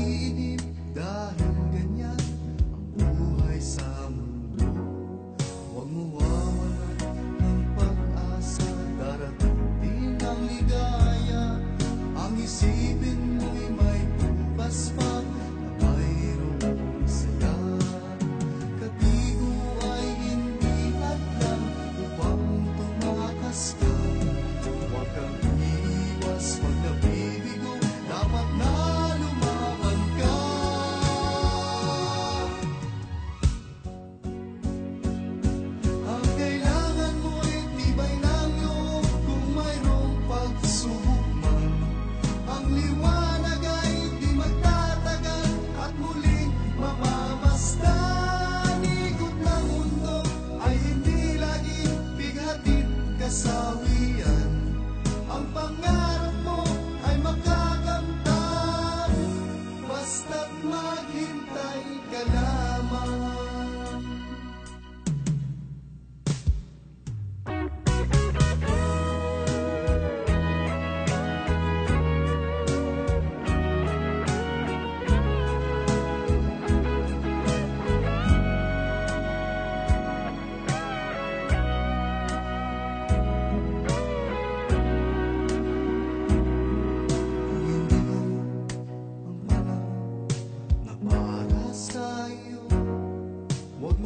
naninip dahil ganyan ang buhay sa mundo. Huwag mawawalan ng pag-asa, darating din ang ligaya. Ang isipin mo'y may bukas pa na mayroong saya. Kabigo ay hindi hadlang upang tumakas ka. Huwag kang iiwas pag nabibigo, dapat na lumaban ka. Ang kailangan mo'y tibay ng loob kung mayroong pagsubok man. Ang liwanag ay di magtatagal at muling mamamasdan. Ikot ng mundo ay hindi laging bighatid kasawian. Ang pangarap mo ay makakamtan, basta't maghintay ka lamang. Hindi mo ang panahon na para sa'yo. Huwag